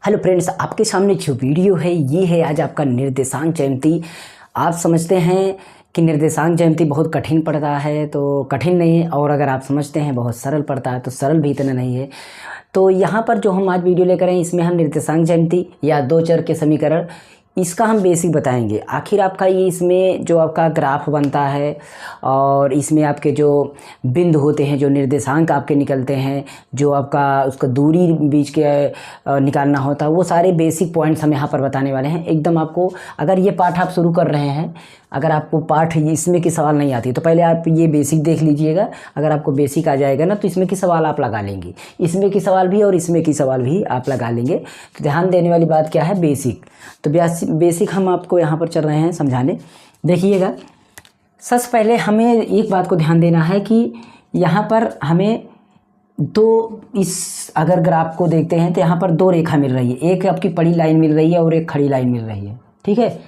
Hello friends, आपके सामने जो वीडियो है ये है आज आपका निर्देशांक ज्यामिति। आप समझते हैं कि निर्देशांक ज्यामिति बहुत कठिन पड़ता है, तो कठिन नहीं है, और अगर आप समझते हैं बहुत सरल पड़ता है तो सरल भी इतना नहीं है। तो यहाँ पर जो हम आज वीडियो लेकर आए इसमें हम निर्देशांक ज्यामिति या दो चर के समीकरण इसका हम बेसिक बताएंगे। आखिर आपका ये इसमें जो आपका ग्राफ बनता है और इसमें आपके जो बिंदु होते हैं, जो निर्देशांक आपके निकलते हैं, जो आपका उसका दूरी बीच के निकालना होता है, वो सारे बेसिक पॉइंट्स हम यहाँ पर बताने वाले हैं। एकदम आपको अगर ये पाठ आप शुरू कर रहे हैं, अगर आपको पाठ इसमें की सवाल नहीं आती तो पहले आप ये बेसिक देख लीजिएगा। अगर आपको बेसिक आ जाएगा ना तो इसमें की सवाल आप लगा लेंगे, इसमें की सवाल भी और इसमें की सवाल भी आप लगा लेंगे। तो ध्यान देने वाली बात क्या है, बेसिक। तो बेसिक हम आपको यहाँ पर चल रहे हैं समझाने। देखिएगा, सबसे पहले हमें एक बात को ध्यान देना है कि यहाँ पर हमें अगर ग्राफ को देखते हैं तो यहाँ पर दो रेखा मिल रही है, एक आपकी पड़ी लाइन मिल रही है और एक खड़ी लाइन मिल रही है, ठीक है।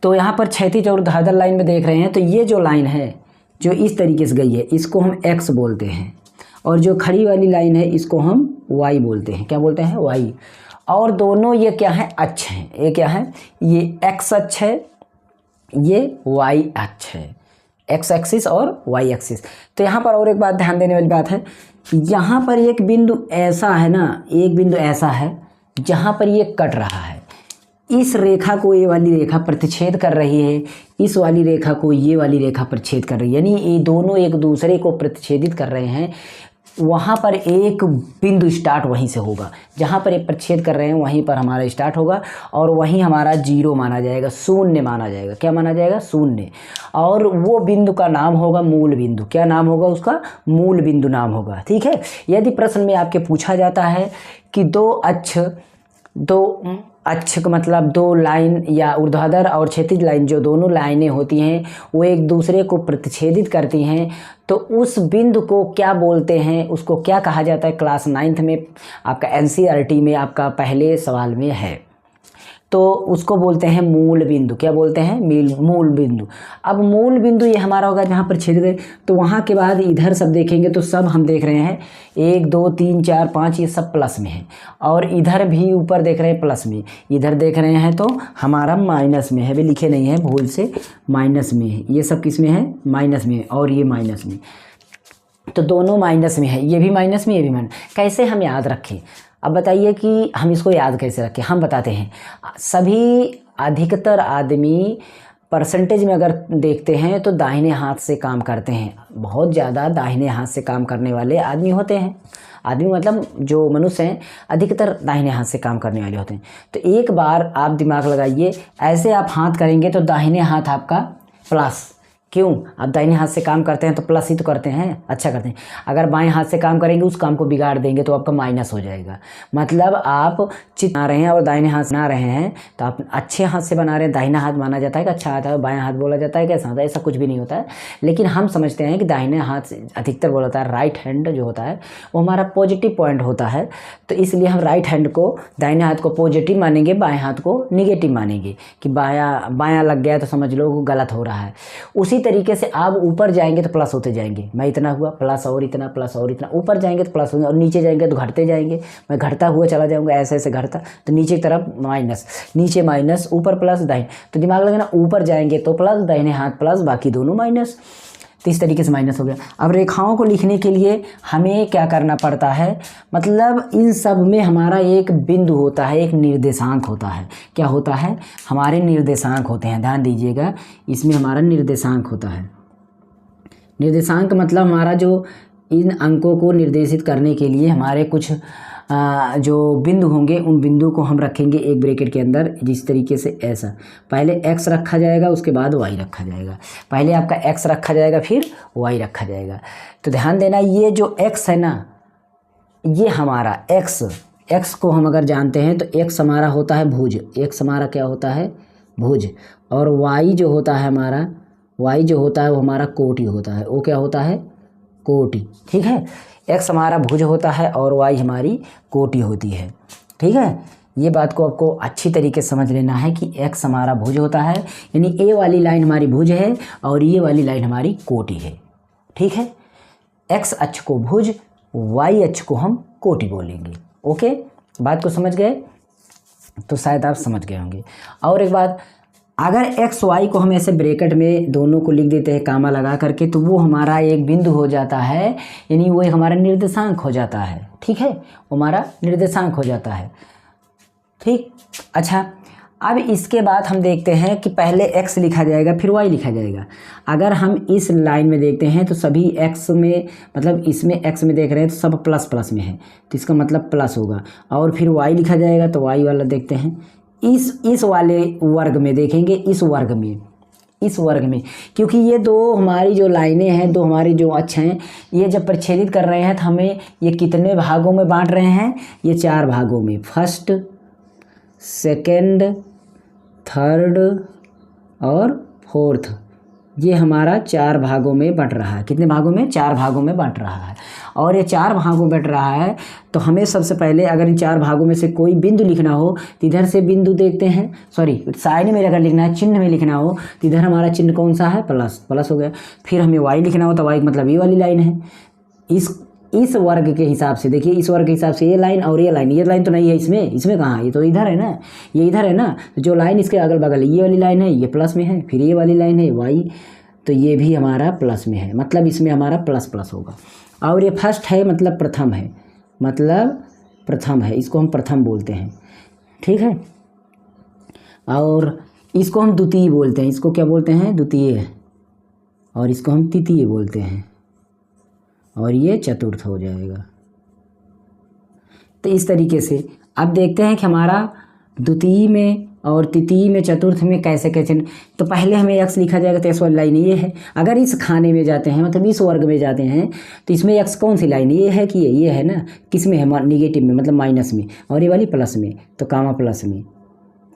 तो यहाँ पर क्षैतिज और ऊर्ध्वाधर लाइन में देख रहे हैं तो ये जो लाइन है जो इस तरीके से गई है इसको हम x बोलते हैं, और जो खड़ी वाली लाइन है इसको हम y बोलते हैं। क्या बोलते हैं? y। और दोनों ये क्या है? अक्ष हैं। ये क्या है? ये x अक्ष है, ये y अक्ष है, x एक्सिस और y एक्सिस। तो यहाँ पर और एक बात ध्यान देने वाली बात है, यहाँ पर एक बिंदु ऐसा है ना, एक बिंदु ऐसा है जहाँ पर ये कट रहा है। इस रेखा को ये वाली रेखा प्रतिच्छेद कर रही है, इस वाली रेखा को ये वाली रेखा प्रतिच्छेद कर रही है, यानी ये दोनों एक दूसरे को प्रतिच्छेदित कर रहे हैं। वहाँ पर एक बिंदु स्टार्ट वहीं से होगा, जहाँ पर ये प्रतिच्छेद कर रहे हैं वहीं पर हमारा स्टार्ट होगा और वहीं हमारा जीरो माना जाएगा, शून्य माना जाएगा। क्या माना जाएगा? शून्य। और वो बिंदु का नाम होगा मूल बिंदु। क्या नाम होगा उसका? मूल बिंदु नाम होगा, ठीक है। यदि प्रश्न में आपके पूछा जाता है कि दो अक्ष का मतलब दो लाइन या ऊर्ध्वाधर और क्षैतिज लाइन, जो दोनों लाइनें होती हैं वो एक दूसरे को प्रतिच्छेदित करती हैं, तो उस बिंदु को क्या बोलते हैं, उसको क्या कहा जाता है? क्लास 9th में आपका एनसीईआरटी में आपका पहले सवाल में है, तो उसको बोलते हैं मूल बिंदु। क्या बोलते हैं? मूल बिंदु। अब मूल बिंदु ये हमारा होगा जहाँ पर छेद गए, तो वहाँ के बाद इधर सब देखेंगे तो सब हम देख रहे हैं 1 2 3 4 5 ये सब प्लस में है, और इधर भी ऊपर देख रहे हैं प्लस में, इधर देख रहे हैं तो हमारा माइनस में है। भी लिखे नहीं है, भूल से माइनस में है। ये सब किस में है? माइनस में, और ये माइनस में। तो दोनों माइनस में है, ये भी माइनस में, ये भी माइनस। कैसे हम याद रखें? अब बताइए कि हम इसको याद कैसे रखें। हम बताते हैं, सभी अधिकतर आदमी परसेंटेज में अगर देखते हैं तो दाहिने हाथ से काम करते हैं। बहुत ज़्यादा दाहिने हाथ से काम करने वाले आदमी होते हैं। आदमी मतलब जो मनुष्य हैं अधिकतर दाहिने हाथ से काम करने वाले होते हैं। तो एक बार आप दिमाग लगाइए, ऐसे आप हाथ करेंगे तो दाहिने हाथ आपका प्लस। क्यों? आप दाहिने हाथ से काम करते हैं तो प्लस ही तो करते हैं, अच्छा करते हैं। अगर बाएं हाथ से काम करेंगे उस काम को बिगाड़ देंगे तो आपका माइनस हो जाएगा। मतलब आप चित्र बना रहे हैं और दाहिने हाथ से बना रहे हैं तो आप अच्छे हाथ से बना रहे हैं। दाहिना हाथ माना जाता है कि अच्छा आता है, बाएं हाथ बोला जाता है कैसा होता है, ऐसा कुछ भी नहीं होता है। लेकिन हम समझते हैं कि दाहिने हाथ से अधिकतर बोला जाता है। राइट हैंड जो होता है वो हमारा पॉजिटिव पॉइंट होता है, तो इसलिए हम राइट हैंड को, दाहिने हाथ को पॉजिटिव मानेंगे, बाएं हाथ को निगेटिव मानेंगे कि बायां लग गया तो समझ लो वो गलत हो रहा है। उसी तरीके से आप ऊपर जाएंगे तो प्लस होते जाएंगे। मैं इतना हुआ प्लस और इतना, प्लस और इतना। ऊपर जाएंगे तो प्लस होंगे और नीचे जाएंगे तो घटते जाएंगे। मैं घटता हुआ चला जाऊंगा, ऐसे ऐसे घटता, तो नीचे की तरफ माइनस, नीचे माइनस, ऊपर प्लस, दाहिने। तो दिमाग लगाना, ऊपर जाएंगे तो प्लस, दाहिने हाथ प्लस, बाकी दोनों माइनस। तो इस तरीके से माइनस हो गया। अब रेखाओं को लिखने के लिए हमें क्या करना पड़ता है, मतलब इन सब में हमारा एक बिंदु होता है, एक निर्देशांक होता है। क्या होता है? हमारे निर्देशांक होते हैं। ध्यान दीजिएगा, इसमें हमारा निर्देशांक होता है। निर्देशांक मतलब हमारा जो इन अंकों को निर्देशित करने के लिए हमारे कुछ जो बिंदु होंगे, उन बिंदु को हम रखेंगे एक ब्रैकेट के अंदर, जिस तरीके से ऐसा। पहले x रखा जाएगा, उसके बाद y रखा जाएगा। पहले आपका x रखा जाएगा, फिर y रखा जाएगा। तो ध्यान देना, ये जो x है ना, ये हमारा x को हम अगर जानते हैं तो x हमारा होता है भुज। x हमारा क्या होता है? भुज। और y जो होता है हमारा, y जो होता है वो हमारा कोटि होता है। वो क्या होता है? कोटि, ठीक है। x हमारा भुज होता है और y हमारी कोटि होती है, ठीक है। ये बात को आपको अच्छी तरीके से समझ लेना है कि x हमारा भुज होता है, यानी a वाली लाइन हमारी भुज है और ये वाली लाइन हमारी कोटि है, ठीक है। x अक्ष को भुज, y अक्ष को हम कोटि बोलेंगे, ओके। बात को समझ गए? तो शायद आप समझ गए होंगे। और एक बात, अगर एक्स वाई को हम ऐसे ब्रैकेट में दोनों को लिख देते हैं कामा लगा करके, तो वो हमारा एक बिंदु हो जाता है, यानी वो एक हमारा निर्देशांक हो जाता है। ठीक है, वो हमारा निर्देशांक हो जाता है। ठीक, अच्छा, अब इसके बाद हम देखते हैं कि पहले x लिखा जाएगा फिर y लिखा जाएगा। अगर हम इस लाइन में देखते हैं तो सभी x में, मतलब इसमें x में देख रहे हैं तो सब प्लस प्लस में है, तो इसका मतलब प्लस होगा। और फिर y लिखा जाएगा तो y वाला देखते हैं इस वाले वर्ग में, देखेंगे इस वर्ग में, क्योंकि ये दो हमारी जो लाइनें हैं, दो हमारी जो अक्ष हैं, ये जब परिच्छेदित कर रहे हैं तो हमें ये कितने भागों में बांट रहे हैं? ये 4 भागों में, फर्स्ट, सेकंड, थर्ड और फोर्थ, ये हमारा 4 भागों में बंट रहा है। कितने भागों में? 4 भागों में बंट रहा है। और ये 4 भागों में बंट रहा है, तो हमें सबसे पहले अगर इन 4 भागों में से कोई बिंदु लिखना हो तो इधर से बिंदु देखते हैं, सॉरी साइन में अगर लिखना है, चिन्ह में लिखना हो तो इधर हमारा चिन्ह कौन सा है? प्लस, प्लस हो गया। फिर हमें वाई लिखना हो तो वाई मतलब ये वाली लाइन है। इस वर्ग के हिसाब से देखिए, इस वर्ग के हिसाब से ये लाइन और ये लाइन तो नहीं है इसमें कहाँ? ये तो इधर है ना, ये इधर है ना। तो जो लाइन इसके अगल बगल ये वाली लाइन है, ये प्लस में है, फिर ये वाली लाइन है वाई, तो ये भी हमारा प्लस में है, मतलब इसमें हमारा प्लस प्लस होगा। और ये फर्स्ट है मतलब प्रथम है, इसको हम प्रथम बोलते हैं। ठीक है, और इसको हम द्वितीय बोलते हैं, इसको क्या बोलते हैं? द्वितीय। और इसको हम तृतीय बोलते हैं, और ये चतुर्थ हो जाएगा। तो इस तरीके से अब देखते हैं कि हमारा द्वितीय में और तृतीय में, चतुर्थ में कैसे कैसे। तो पहले हमें x लिखा जाएगा, तो x वाली लाइन ये है। अगर इस खाने में जाते हैं, मतलब इस वर्ग में जाते हैं, तो इसमें x कौन सी लाइन? ये है कि ये है ना। किस में है? निगेटिव में, मतलब माइनस में, और ये वाली प्लस में, तो कामा प्लस में।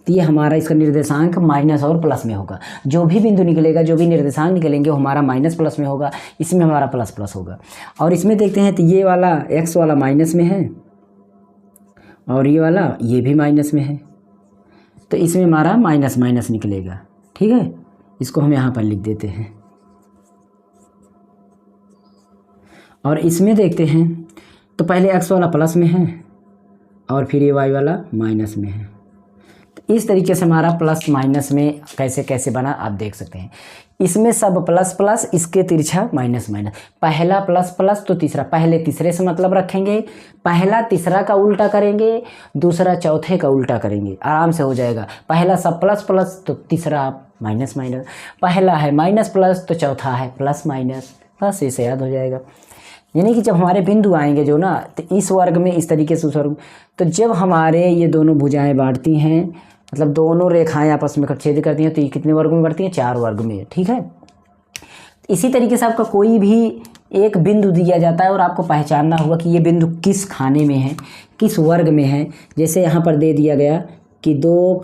तो ये हमारा इसका निर्देशांक माइनस और प्लस में होगा। जो भी बिंदु निकलेगा, जो भी निर्देशांक निकलेंगे, वो हमारा माइनस प्लस में होगा, इसमें हमारा प्लस प्लस होगा। और इसमें देखते हैं तो ये वाला x वाला माइनस में है, और ये वाला ये भी माइनस में है, तो इसमें हमारा माइनस माइनस निकलेगा। ठीक है, इसको हम यहाँ पर लिख देते हैं। और इसमें देखते हैं तो पहले x वाला प्लस में है, और फिर ये y वाला माइनस में है। तो इस तरीके से हमारा प्लस माइनस में कैसे कैसे बना आप देख सकते हैं। इसमें सब प्लस प्लस, इसके तिरछा माइनस माइनस। पहला प्लस प्लस तो तीसरा, पहले तीसरे से मतलब रखेंगे, पहला तीसरा का उल्टा करेंगे, दूसरा चौथे का उल्टा करेंगे, आराम से हो जाएगा। पहला सब प्लस प्लस तो तीसरा माइनस माइनस, पहला है माइनस प्लस तो चौथा है प्लस माइनस, बस इसे याद हो जाएगा। यानी कि जब हमारे बिंदु आएंगे जो ना, तो इस वर्ग में इस तरीके से उस वर्ग, तो जब हमारे ये दोनों भुजाएं बांटती हैं, मतलब दोनों रेखाएं आपस में छेद करती हैं, तो ये कितने वर्ग में बढ़ती हैं? 4 वर्ग में। ठीक है, इसी तरीके से आपका कोई भी एक बिंदु दिया जाता है और आपको पहचानना होगा कि ये बिंदु किस खाने में है, किस वर्ग में है। जैसे यहाँ पर दे दिया गया कि 2,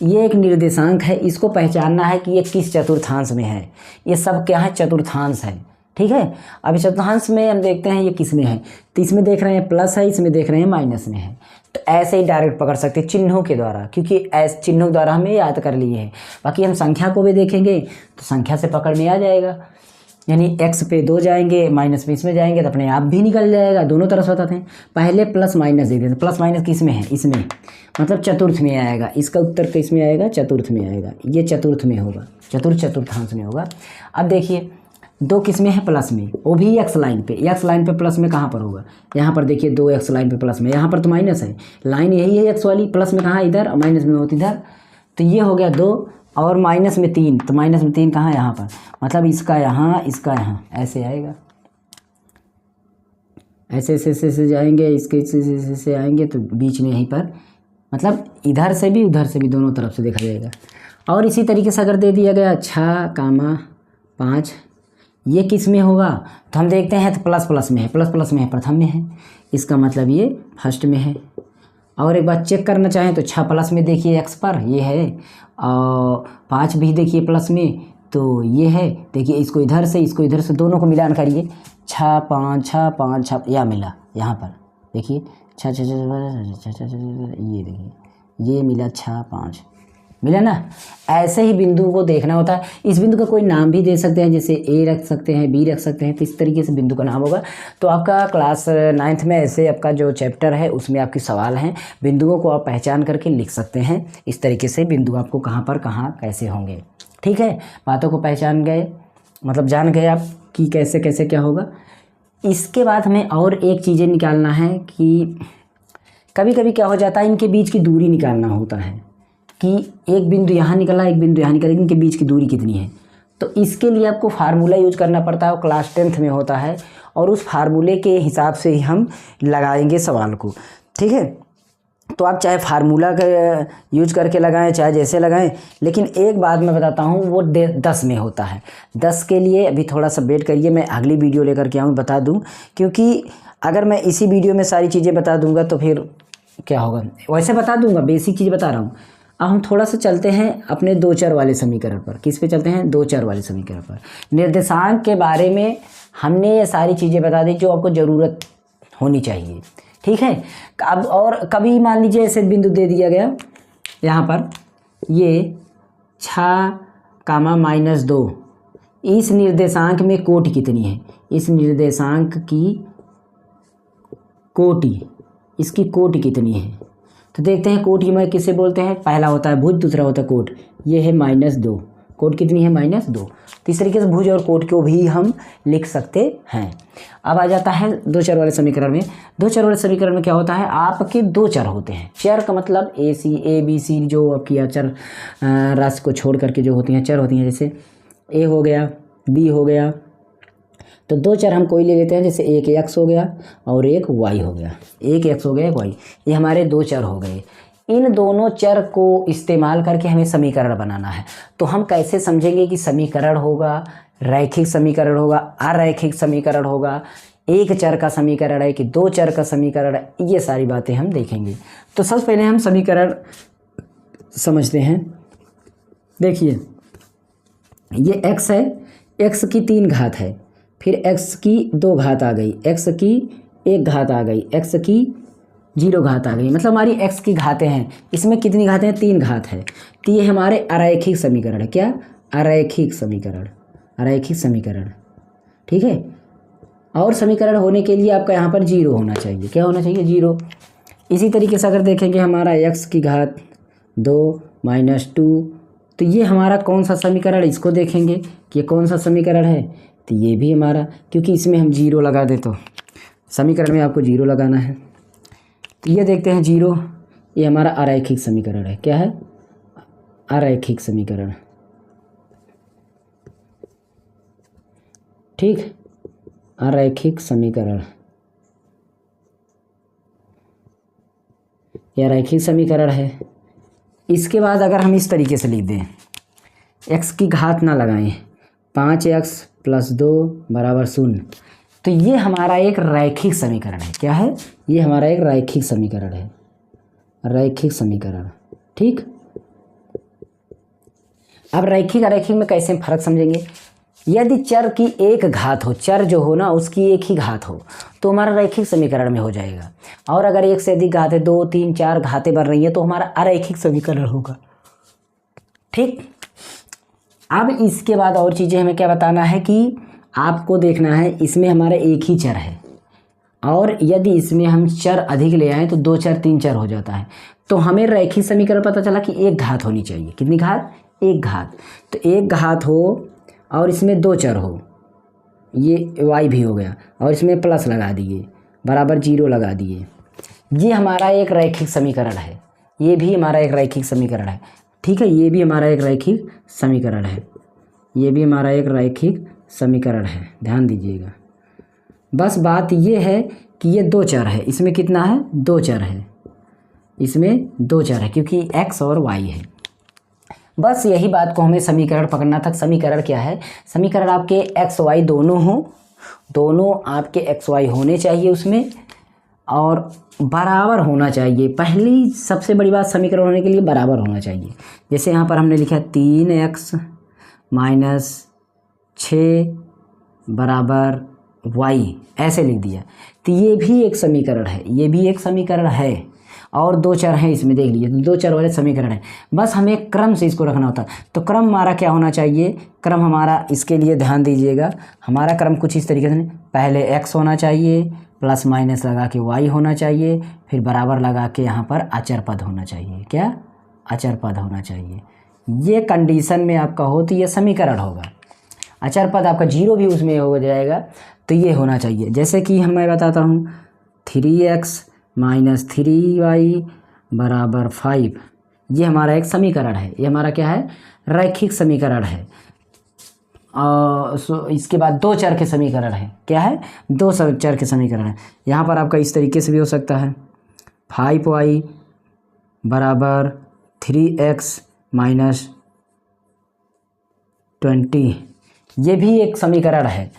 ये एक निर्देशांक है, इसको पहचानना है कि ये किस चतुर्थांश में है। ये सब क्या है? चतुर्थांश है। ठीक है, अभी चतुर्थांश में हम देखते हैं ये किस में है, तो इसमें देख रहे हैं प्लस है, इसमें देख रहे हैं माइनस में है। तो ऐसे ही डायरेक्ट पकड़ सकते हैं चिन्हों के द्वारा, क्योंकि ऐसे चिन्हों द्वारा हमें याद कर लिए हैं। बाकी हम संख्या को भी देखेंगे तो संख्या से पकड़ में आ जाएगा, यानी x पे 2 जाएंगे, माइनस में इसमें जाएंगे, तो अपने आप भी निकल जाएगा। दोनों तरफ से बताते हैं, पहले प्लस माइनस दे देते। प्लस माइनस किस में है? इसमें, मतलब चतुर्थ में आएगा। इसका उत्तर किस में आएगा? चतुर्थ में आएगा। ये चतुर्थ में होगा, चतुर्थांश में होगा। अब देखिए 2 किस में है? प्लस में, वो भी x लाइन पे। x लाइन पे प्लस में कहाँ पर होगा? यहाँ पर देखिए 2x लाइन पे प्लस में, यहाँ पर तो माइनस है, लाइन यही है x वाली, प्लस में कहाँ? इधर, और माइनस में होती इधर। तो ये हो गया 2, और माइनस में 3, तो माइनस में 3 कहाँ? यहाँ पर, मतलब इसका यहाँ, इसका यहाँ, ऐसे आएगा, ऐसे ऐसे जाएंगे, इसके से आएंगे, तो बीच में यहीं पर, मतलब इधर से भी उधर से भी दोनों तरफ से देखा जाएगा। और इसी तरीके से अगर दे दिया गया 6, 5, ये किस में होगा? तो हम देखते हैं तो प्लस प्लस में है, प्लस प्लस में है, प्रथम में है, इसका मतलब ये फर्स्ट में है। और एक बात चेक करना चाहें तो 6 प्लस में देखिए x पर ये है, और 5 भी देखिए प्लस में, तो ये है। देखिए इसको इधर से दोनों को मिलान करिए, 6, 5, 6 या मिला यहाँ पर, देखिए 6, ये देखिए ये मिला 6, 5, मिला ना। ऐसे ही बिंदु को देखना होता है। इस बिंदु का कोई नाम भी दे सकते हैं, जैसे ए रख सकते हैं, बी रख सकते हैं, तो इस तरीके से बिंदु का नाम होगा। तो आपका क्लास 9th में ऐसे आपका जो चैप्टर है उसमें आपके सवाल हैं, बिंदुओं को आप पहचान करके लिख सकते हैं। इस तरीके से बिंदु आपको कहाँ पर कहाँ कैसे होंगे। ठीक है, बातों को पहचान गए, मतलब जान गए आप कि कैसे कैसे क्या होगा। इसके बाद हमें और एक चीज़ें निकालना है कि कभी कभी क्या हो जाता है, इनके बीच की दूरी निकालना होता है कि एक बिंदु यहाँ निकला, एक बिंदु यहाँ निकला, इनके बीच की दूरी कितनी है। तो इसके लिए आपको फार्मूला यूज करना पड़ता है, वो क्लास 10th में होता है, और उस फार्मूले के हिसाब से ही हम लगाएंगे सवाल को। ठीक है, तो आप चाहे फार्मूला का यूज करके लगाएं, चाहे जैसे लगाएं, लेकिन एक बात मैं बताता हूँ, वो 10 में होता है। 10 के लिए अभी थोड़ा सा वेट करिए, मैं अगली वीडियो लेकर के आऊँ, बता दूँ, क्योंकि अगर मैं इसी वीडियो में सारी चीज़ें बता दूँगा तो फिर क्या होगा। वैसे बता दूँगा, बेसिक चीज़ बता रहा हूँ। अब हम थोड़ा सा चलते हैं अपने दो चर वाले समीकरण पर। किस पे चलते हैं? दो चर वाले समीकरण पर। निर्देशांक के बारे में हमने ये सारी चीज़ें बता दी जो आपको ज़रूरत होनी चाहिए। ठीक है, अब और कभी मान लीजिए ऐसे बिंदु दे दिया गया यहाँ पर, ये 6, -2, इस निर्देशांक में कोटि कितनी है? इस निर्देशांक की कोटि, इसकी कोटि कितनी है? तो देखते हैं कोटि में किसे बोलते हैं। पहला होता है भुज, दूसरा होता है कोट। ये है -2, कोट कितनी है? -2। तो इस तरीके से भुज और कोट को भी हम लिख सकते हैं। अब आ जाता है दो चर वाले समीकरण में। दो चर वाले समीकरण में क्या होता है, आपके दो चर होते हैं। चर का मतलब ए बी सी जो आपकी चर राशि को छोड़ करके जो होती हैं चर होती हैं, जैसे ए हो गया, बी हो गया। तो दो चर हम कोई ले लेते हैं, जैसे एक x हो गया और एक y हो गया। एक x हो गया, एक y, ये हमारे दो चर हो गए। इन दोनों चर को इस्तेमाल करके हमें समीकरण बनाना है। तो हम कैसे समझेंगे कि समीकरण होगा, रैखिक समीकरण होगा, अरैखिक समीकरण होगा, एक चर का समीकरण है कि दो चर का समीकरण है, ये सारी बातें हम देखेंगे। तो सबसे पहले हम समीकरण समझते हैं। देखिए, ये x है, x की 3 घात है, फिर x की 2 घात आ गई, x की 1 घात आ गई, x की 0 घात आ गई, मतलब हमारी x की घातें हैं। इसमें कितनी घातें हैं? 3 घात है। तो ये हमारे अरैखिक समीकरण है। क्या? अरैखिक समीकरण, अरैखिक समीकरण। ठीक है, और समीकरण होने के लिए आपका यहाँ पर 0 होना चाहिए। क्या होना चाहिए? 0। इसी तरीके से अगर देखेंगे हमारा x की घात 2 -2, तो ये हमारा कौन सा समीकरण है, इसको देखेंगे कि ये कौन सा समीकरण है। तो ये भी हमारा, क्योंकि इसमें हम 0 लगा दें, तो समीकरण में आपको 0 लगाना है। तो ये देखते हैं 0, ये हमारा अरैखिक समीकरण है। क्या है? अरैखिक समीकरण। ठीक, अरैखिक समीकरण, यह रैखिक समीकरण है। इसके बाद अगर हम इस तरीके से लिख दें, x की घात ना लगाएं, 5x + 2 = 0, तो ये हमारा एक रैखिक समीकरण है। क्या है? ये हमारा एक रैखिक समीकरण है, रैखिक समीकरण। ठीक, अब रैखिक अरैखिक में कैसे फर्क समझेंगे। यदि चर की 1 घात हो, चर जो हो ना उसकी 1 ही घात हो, तो हमारा रैखिक समीकरण में हो जाएगा। और अगर 1 से अधिक घात है, 2, 3, 4 घातें बन रही हैं, तो हमारा अरैखिक समीकरण होगा। ठीक, अब इसके बाद और चीज़ें हमें क्या बताना है कि आपको देखना है इसमें हमारा एक ही चर है, और यदि इसमें हम चर अधिक ले आएँ तो 2 चर 3 चर हो जाता है। तो हमें रैखिक समीकरण पता चला कि 1 घात होनी चाहिए। कितनी घात? 1 घात। तो 1 घात हो और इसमें 2 चर हो, ये y भी हो गया, और इसमें प्लस लगा दिए, बराबर 0 लगा दिए। ये हमारा एक रैखिक समीकरण है। ये भी हमारा एक रैखिक समीकरण है। ठीक है, ये भी हमारा एक रैखिक समीकरण है। ये भी हमारा एक रैखिक समीकरण है, ध्यान दीजिएगा। बस बात ये है कि ये 2 चर है। इसमें कितना है? 2 चर है। इसमें 2 चर है क्योंकि x और y है। बस यही बात को हमें समीकरण पकड़ना था। समीकरण क्या है? समीकरण आपके x y दोनों हो, दोनों आपके x y होने चाहिए उसमें, और बराबर होना चाहिए। पहली सबसे बड़ी बात समीकरण होने के लिए बराबर होना चाहिए। जैसे यहाँ पर हमने लिखा 3x - 6 = वाई ऐसे लिख दिया। तो ये भी एक समीकरण है, ये भी एक समीकरण है और दो चर हैं इसमें, देख लीजिए दो चर वाले समीकरण है। बस हमें क्रम से इसको रखना होता है। तो क्रम हमारा क्या होना चाहिए, क्रम हमारा इसके लिए ध्यान दीजिएगा, हमारा क्रम कुछ इस तरीके से, पहले x होना चाहिए, प्लस माइनस लगा के y होना चाहिए, फिर बराबर लगा के यहाँ पर अचर पद होना चाहिए। क्या, अचर पद होना चाहिए। ये कंडीशन में आपका हो तो ये समीकरण होगा। अचर पद आपका जीरो भी उसमें हो जाएगा, तो ये होना चाहिए। जैसे कि मैं बताता हूँ 3x माइनस 3y बराबर 5, ये हमारा एक समीकरण है। ये हमारा क्या है, रैखिक समीकरण है। इसके बाद दो चर के समीकरण है। क्या है, दो चर के समीकरण है। यहाँ पर आपका इस तरीके से भी हो सकता है 5y बराबर 3x माइनस 20, ये भी एक समीकरण है।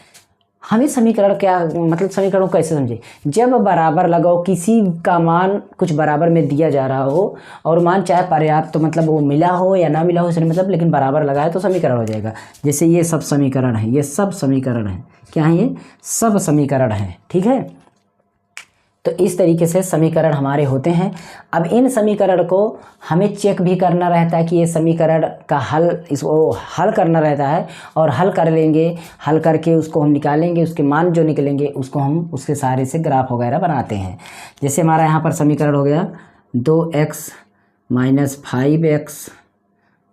हमें समीकरण क्या मतलब, समीकरणों को कैसे समझे, जब बराबर लगाओ, किसी का मान कुछ बराबर में दिया जा रहा हो और मान चाहे पर्याप्त तो मतलब वो मिला हो या ना मिला हो इसमें मतलब, लेकिन बराबर लगाए तो समीकरण हो जाएगा। जैसे ये सब समीकरण है, ये सब समीकरण है। क्या है, ये सब समीकरण है। ठीक है, तो इस तरीके से समीकरण हमारे होते हैं। अब इन समीकरण को हमें चेक भी करना रहता है कि ये समीकरण का हल, इसको हल करना रहता है और हल कर लेंगे, हल करके उसको हम निकालेंगे, उसके मान जो निकलेंगे उसको हम उसके सहारे से ग्राफ वगैरह बनाते हैं। जैसे हमारा यहाँ पर समीकरण हो गया 2x माइनस 5x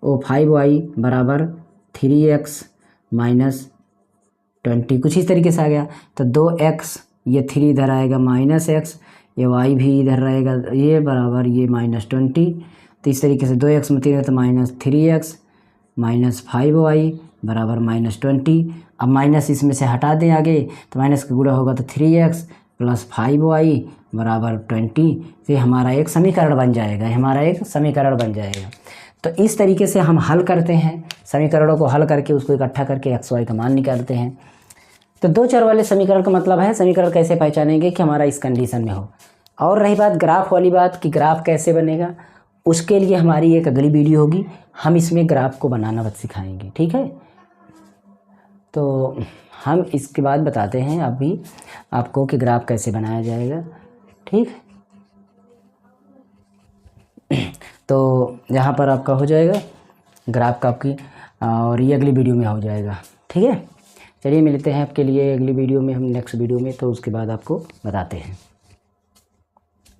5y बराबर 3x माइनस 20, कुछ इस तरीके से आ गया। तो 2x, ये 3 इधर आएगा माइनस x, ये y भी इधर रहेगा, ये बराबर ये माइनस 20। तो इस तरीके से 2x में 3 तो माइनस 3x माइनस 5y बराबर माइनस 20। अब माइनस इसमें से हटा दें आगे, तो माइनस का गुणा होगा तो 3x प्लस 5y बराबर 20। तो हमारा एक समीकरण बन जाएगा, हमारा एक समीकरण बन जाएगा। तो इस तरीके से हम हल करते हैं, समीकरणों को हल करके उसको इकट्ठा करके x y का मान निकालते हैं। तो दो चर वाले समीकरण का मतलब है समीकरण कैसे पहचानेंगे कि हमारा इस कंडीशन में हो। और रही बात ग्राफ वाली बात कि ग्राफ कैसे बनेगा, उसके लिए हमारी एक अगली वीडियो होगी, हम इसमें ग्राफ को बनाना बस सिखाएंगे। ठीक है, तो हम इसके बाद बताते हैं अभी आपको कि ग्राफ कैसे बनाया जाएगा। ठीक, तो यहाँ पर आपका हो जाएगा ग्राफ का आपकी, और ये अगली वीडियो में हो जाएगा। ठीक है, चलिए मिलते हैं आपके लिए अगली वीडियो में, हम नेक्स्ट वीडियो में, तो उसके बाद आपको बताते हैं।